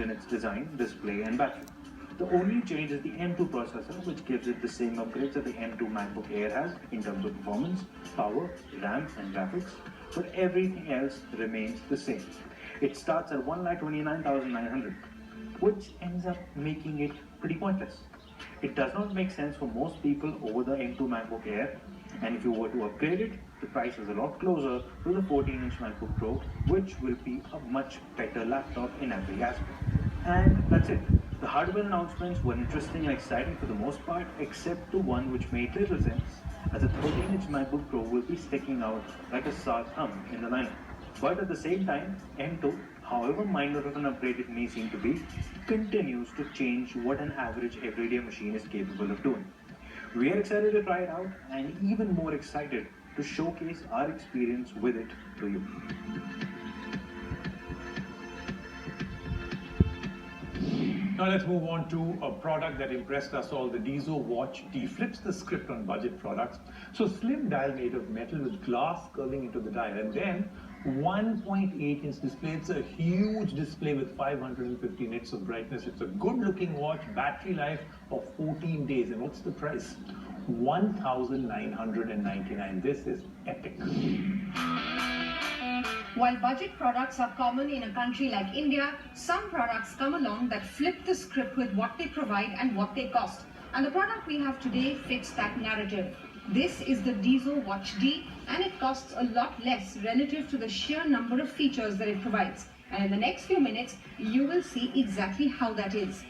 in its design, display and battery. The only change is the M2 processor, which gives it the same upgrades that the M2 MacBook Air has in terms of performance, power, RAM and graphics, but everything else remains the same. It starts at 1,29,900, which ends up making it pretty pointless. It does not make sense for most people over the M2 MacBook Air, and if you were to upgrade it, the price is a lot closer to the 14-inch MacBook Pro, which will be a much better laptop in every aspect. And that's it. The hardware announcements were interesting and exciting for the most part, except to one which made little sense, as a 13-inch MacBook Pro will be sticking out like a sore thumb in the lineup. But at the same time, M2, however minor of an upgrade it may seem to be, continues to change what an average everyday machine is capable of doing. We are excited to try it out and even more excited to showcase our experience with it to you. Now let's move on to a product that impressed us all. The Deizo Watch D flips the script on budget products. So slim dial made of metal with glass curving into the dial, and then 1.8-inch display. It's a huge display with 550 nits of brightness. It's a good looking watch, battery life of 14 days. And what's the price? 1,999. This is epic. While budget products are common in a country like India, some products come along that flip the script with what they provide and what they cost. And the product we have today fits that narrative. This is the Deizo Watch D, and it costs a lot less relative to the sheer number of features that it provides. And in the next few minutes, you will see exactly how that is.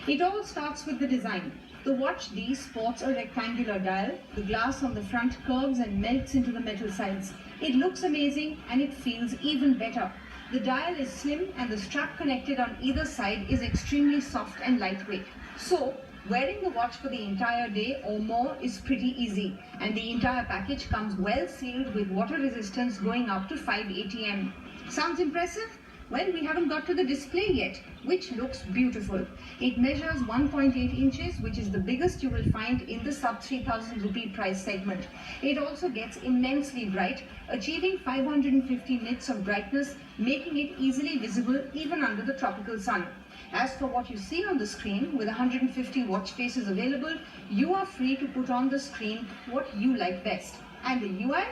It all starts with the design. The Watch D sports a rectangular dial. The glass on the front curves and melts into the metal sides. It looks amazing and it feels even better. The dial is slim and the strap connected on either side is extremely soft and lightweight. So, wearing the watch for the entire day or more is pretty easy, and the entire package comes well sealed with water resistance going up to 5 ATM. Sounds impressive? Well, we haven't got to the display yet, which looks beautiful. It measures 1.8 inches, which is the biggest you will find in the sub 3,000 rupee price segment. It also gets immensely bright, achieving 550 nits of brightness, making it easily visible even under the tropical sun. As for what you see on the screen, with 150 watch faces available, you are free to put on the screen what you like best. And the UI?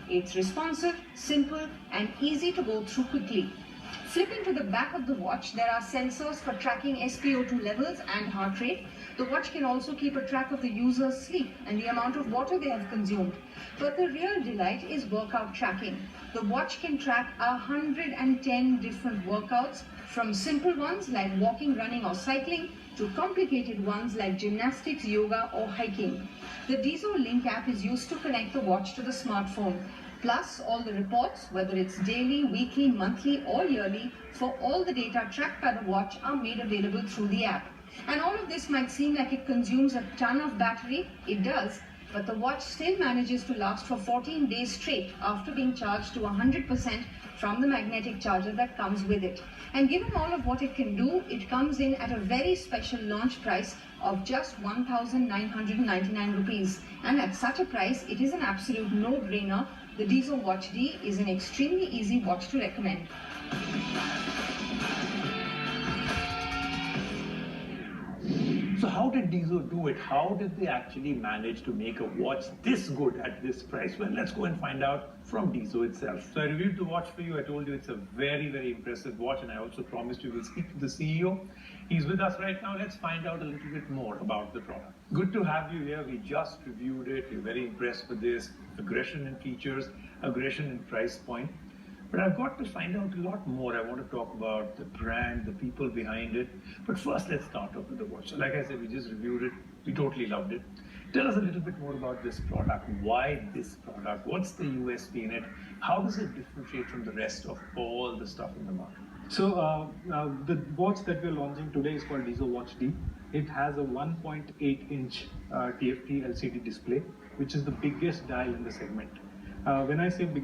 It's responsive, simple, and easy to go through quickly. Flipping to the back of the watch, there are sensors for tracking SpO2 levels and heart rate. The watch can also keep a track of the user's sleep and the amount of water they have consumed. But the real delight is workout tracking. The watch can track 110 different workouts, from simple ones like walking, running or cycling to complicated ones like gymnastics, yoga or hiking. The Deizo Link app is used to connect the watch to the smartphone. Plus, all the reports, whether it's daily, weekly, monthly or yearly, for all the data tracked by the watch are made available through the app. And all of this might seem like it consumes a ton of battery. It does, but the watch still manages to last for 14 days straight after being charged to 100% from the magnetic charger that comes with it. And given all of what it can do, it comes in at a very special launch price of just 1,999 rupees. And at such a price, it is an absolute no-brainer. The Deizo Watch D is an extremely easy watch to recommend. So how did Deizo do it? How did they actually manage to make a watch this good at this price? Well, let's go and find out from Deizo itself. So I reviewed the watch for you. I told you it's a very, very impressive watch, and I also promised we will speak to the CEO. He's with us right now. Let's find out a little bit more about the product. Good to have you here. We just reviewed it. We're very impressed with this. Aggression in features, aggression in price point. But I've got to find out a lot more. I want to talk about the brand, the people behind it. But first, let's start off with the watch. So like I said, we just reviewed it. We totally loved it. Tell us a little bit more about this product. Why this product? What's the USP in it? How does it differentiate from the rest of all the stuff in the market? So the watch that we're launching today is called Deizo Watch D. It has a 1.8-inch TFT LCD display, which is the biggest dial in the segment. When I say big